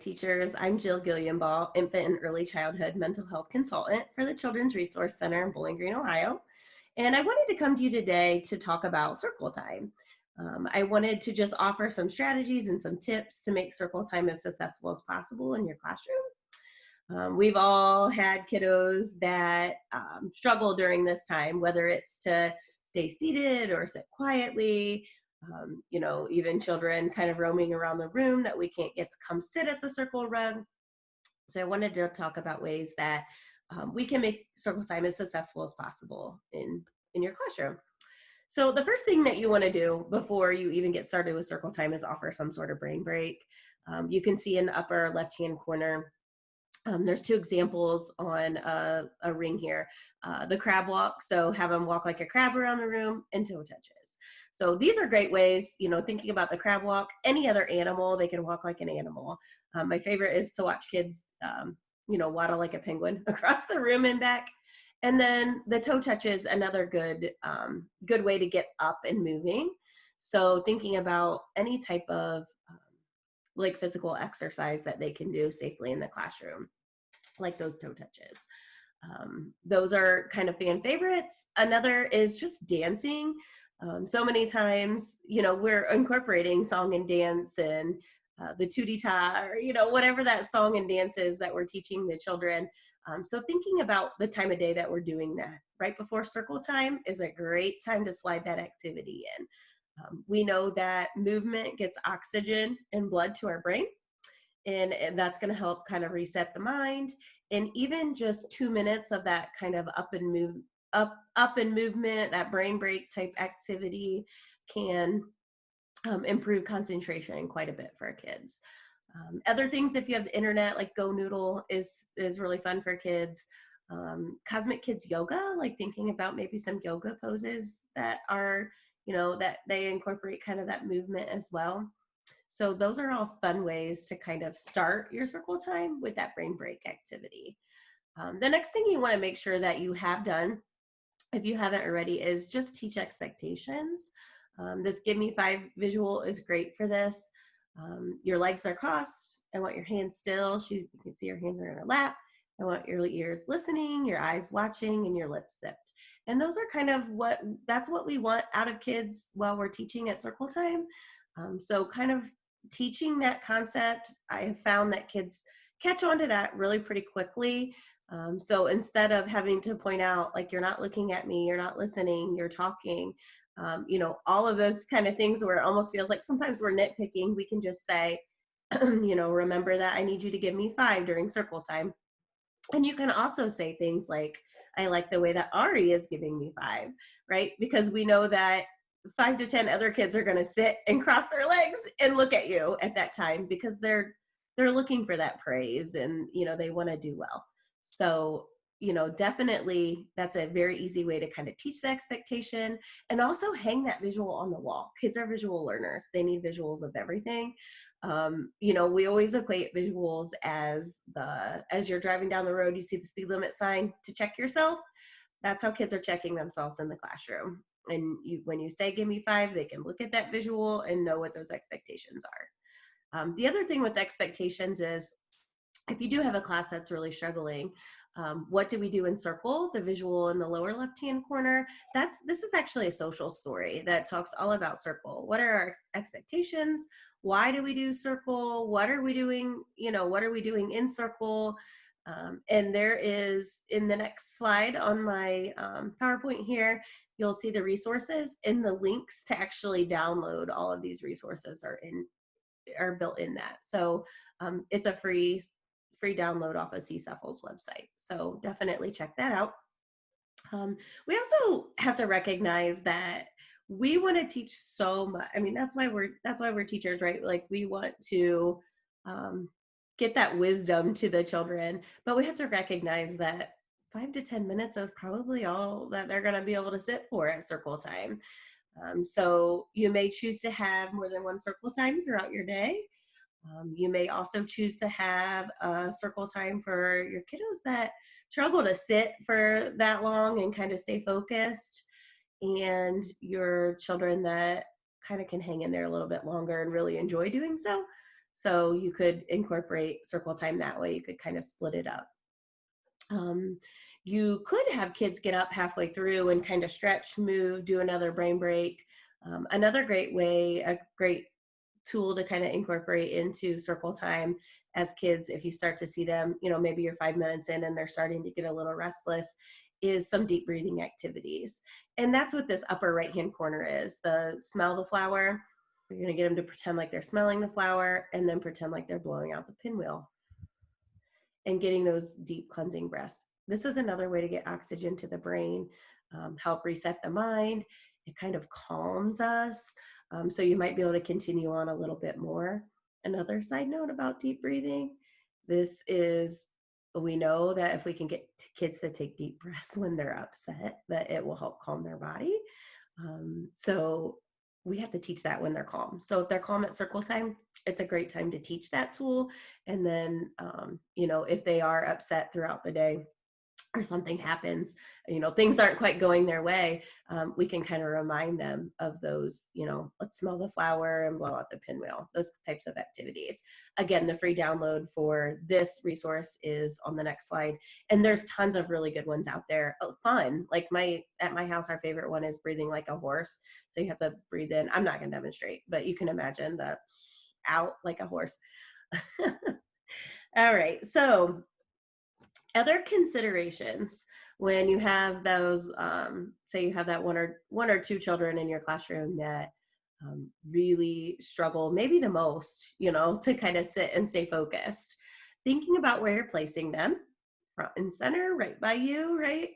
teachers. I'm Jill Gilliambaugh, Infant and Early Childhood Mental Health Consultant for the Children's Resource Center in Bowling Green, Ohio. And I wanted to come to you today to talk about circle time. I wanted to just offer some strategies and some tips to make circle time as successful as possible in your classroom. We've all had kiddos that struggle during this time, whether it's to stay seated or sit quietly. Even children kind of roaming around the room that we can't get to come sit at the circle rug. So I wanted to talk about ways that we can make circle time as successful as possible in your classroom. So the first thing that you want to do before you even get started with circle time is offer some sort of brain break. You can see in the upper left-hand corner, there's two examples on a ring here. The crab walk, so have them walk like a crab around the room, and toe touches. So these are great ways, thinking about the crab walk, any other animal, they can walk like an animal. My favorite is to watch kids, waddle like a penguin across the room and back. And then the toe touches, another good way to get up and moving. So thinking about any type of like physical exercise that they can do safely in the classroom, like those toe touches. Those are kind of fan favorites. Another is just dancing. So many times, we're incorporating song and dance and the tootie ta, or, whatever that song and dance is that we're teaching the children. So thinking about the time of day that we're doing that, right before circle time is a great time to slide that activity in. We know that movement gets oxygen and blood to our brain, and that's going to help kind of reset the mind. And even just 2 minutes of that kind of up and movement, that brain break type activity can improve concentration quite a bit for our kids. Other things, if you have the internet, like Go Noodle is really fun for kids. Cosmic Kids Yoga, like thinking about maybe some yoga poses that are, that they incorporate kind of that movement as well. So those are all fun ways to kind of start your circle time with that brain break activity. The next thing you want to make sure that you have done, if you haven't already, is just teach expectations. This Give Me Five visual is great for this. Your legs are crossed. I want your hands still. You can see your hands are in her lap. I want your ears listening, your eyes watching, and your lips zipped. And those are kind of that's what we want out of kids while we're teaching at circle time. So kind of teaching that concept, I have found that kids catch on to that really pretty quickly. So instead of having to point out, like, you're not looking at me, you're not listening, you're talking, all of those kind of things where it almost feels like sometimes we're nitpicking, we can just say, remember that I need you to give me 5 during circle time. And you can also say things like, I like the way that Ari is giving me 5, right? Because we know that 5 to 10 other kids are going to sit and cross their legs and look at you at that time because they're looking for that praise, and they want to do well. So definitely that's a very easy way to kind of teach the expectation, and also hang that visual on the wall. Kids are visual learners. They need visuals of everything. We always equate visuals as you're driving down the road, you see the speed limit sign to check yourself. That's how kids are checking themselves in the classroom. And when you say, give me 5, they can look at that visual and know what those expectations are. The other thing with expectations is, if you do have a class that's really struggling, what do we do in circle? The visual in the lower left-hand corner, this is actually a social story that talks all about circle. What are our expectations? Why do we do circle? What are we doing? What are we doing in circle? And there is, in the next slide on my PowerPoint here, you'll see the resources, and the links to actually download all of these resources are built in that. So it's a free download off of CSEFL's website. So definitely check that out. We also have to recognize that we want to teach so much. I mean, that's why we're teachers, right? Like, we want to get that wisdom to the children, but we have to recognize that 5 to 10 minutes is probably all that they're going to be able to sit for at circle time. So you may choose to have more than one circle time throughout your day. You may also choose to have a circle time for your kiddos that struggle to sit for that long and kind of stay focused, and your children that kind of can hang in there a little bit longer and really enjoy doing so. So you could incorporate circle time that way. You could kind of split it up. Um, you could have kids get up halfway through and kind of stretch, move, do another brain break. Another great way, a great tool to kind of incorporate into circle time as kids, if you start to see them, maybe you're 5 minutes in and they're starting to get a little restless, is some deep breathing activities. And that's what this upper right hand corner is. The smell the flower. You're going to get them to pretend like they're smelling the flower and then pretend like they're blowing out the pinwheel and getting those deep cleansing breaths. This is another way to get oxygen to the brain, help reset the mind. It kind of calms us. So you might be able to continue on a little bit more. Another side note about deep breathing, we know that if we can get kids to take deep breaths when they're upset, that it will help calm their body. So we have to teach that when they're calm. So if they're calm at circle time, it's a great time to teach that tool. And then, if they are upset throughout the day or something happens, things aren't quite going their way, we can kind of remind them of those, let's smell the flower and blow out the pinwheel, those types of activities. Again, the free download for this resource is on the next slide. And there's tons of really good ones out there. Fun, like at my house, our favorite one is breathing like a horse. So you have to breathe in. I'm not going to demonstrate, but you can imagine the out like a horse. All right. So other considerations when you have those, say you have that one or two children in your classroom that really struggle, maybe the most, to kind of sit and stay focused. Thinking about where you're placing them, front and center, right by you, right?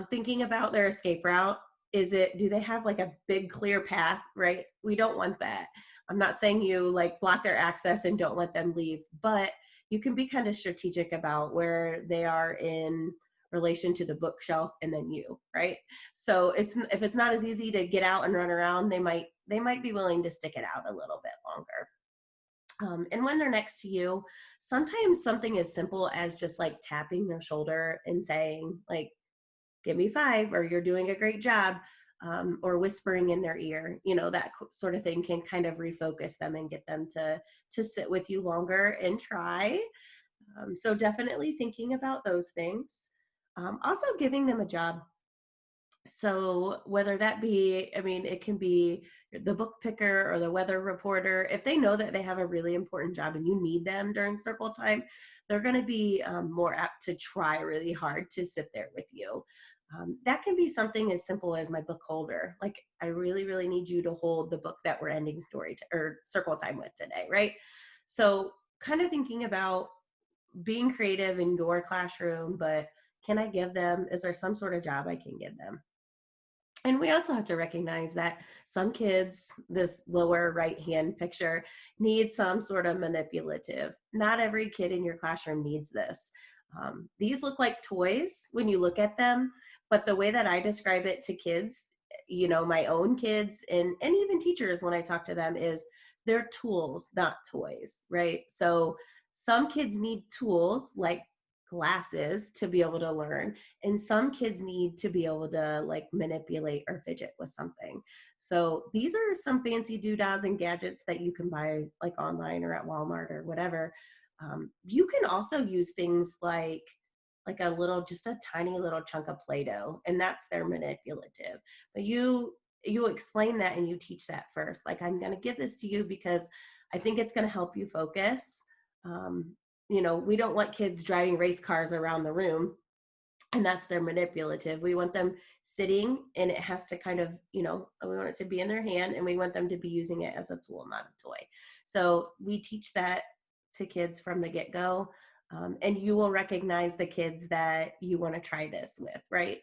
Thinking about their escape route. Do they have like a big clear path, right? We don't want that. I'm not saying you like block their access and don't let them leave, but you can be kind of strategic about where they are in relation to the bookshelf and then you, right? So if it's not as easy to get out and run around, they might be willing to stick it out a little bit longer. And when they're next to you, sometimes something as simple as just like tapping their shoulder and saying like, give me 5, or you're doing a great job, or whispering in their ear, that sort of thing can kind of refocus them and get them to sit with you longer and try. So definitely thinking about those things. Also giving them a job. So whether that be, it can be the book picker or the weather reporter. If they know that they have a really important job and you need them during circle time, they're going to be more apt to try really hard to sit there with you. That can be something as simple as my book holder. Like, I really, really need you to hold the book that we're ending or circle time with today, right? So kind of thinking about being creative in your classroom, but is there some sort of job I can give them? And we also have to recognize that some kids, this lower right hand picture, need some sort of manipulative. Not every kid in your classroom needs this. These look like toys when you look at them, but the way that I describe it to kids, my own kids and even teachers when I talk to them, is they're tools, not toys, right? So some kids need tools like glasses to be able to learn, and some kids need to be able to like manipulate or fidget with something. So these are some fancy doodads and gadgets that you can buy like online or at Walmart or whatever. You can also use things like just a tiny little chunk of Play-Doh, and that's their manipulative. But you explain that and you teach that first. Like, I'm going to give this to you because I think it's going to help you focus. We don't want kids driving race cars around the room, and that's their manipulative. We want them sitting, and it has to kind of, we want it to be in their hand, and we want them to be using it as a tool, not a toy. So we teach that to kids from the get-go. And you will recognize the kids that you want to try this with, right?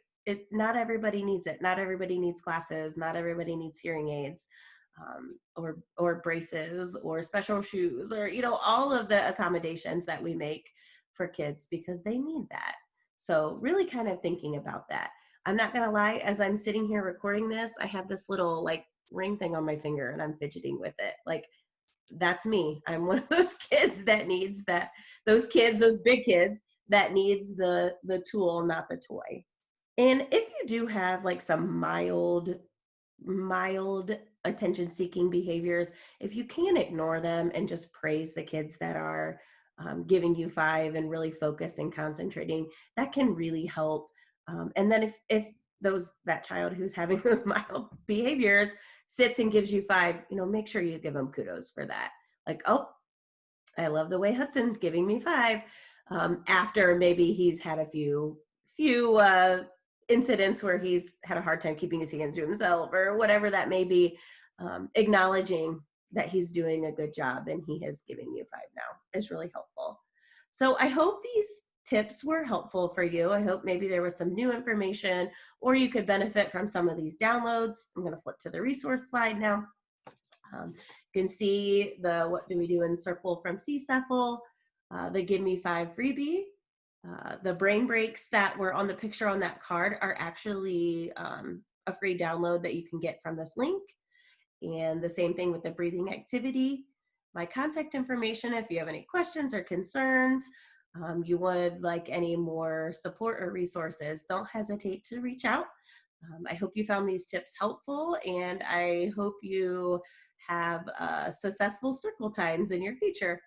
Not everybody needs it. Not everybody needs glasses. Not everybody needs hearing aids, or braces or special shoes, or, all of the accommodations that we make for kids because they need that. So really kind of thinking about that. I'm not going to lie, as I'm sitting here recording this, I have this little like ring thing on my finger and I'm fidgeting with it. Like, that's me. I'm one of those kids that needs that, those big kids that needs the tool, not the toy. And if you do have like some mild mild attention seeking behaviors, if you can ignore them and just praise the kids that are giving you five and really focused and concentrating, that can really help. And then if that child who's having those mild behaviors sits and gives you five, make sure you give them kudos for that. Like, oh, I love the way Hudson's giving me five. After maybe he's had a few incidents where he's had a hard time keeping his hands to himself or whatever that may be, acknowledging that he's doing a good job and he is giving you five now is really helpful. So I hope these tips were helpful for you. I hope maybe there was some new information or you could benefit from some of these downloads. I'm going to flip to the resource slide now. You can see the what do we do in circle from CSEFL, the Give Me Five freebie. The brain breaks that were on the picture on that card are actually a free download that you can get from this link. And the same thing with the breathing activity. My contact information, if you have any questions or concerns, you would like any more support or resources, don't hesitate to reach out. I hope you found these tips helpful, and I hope you have successful circle times in your future.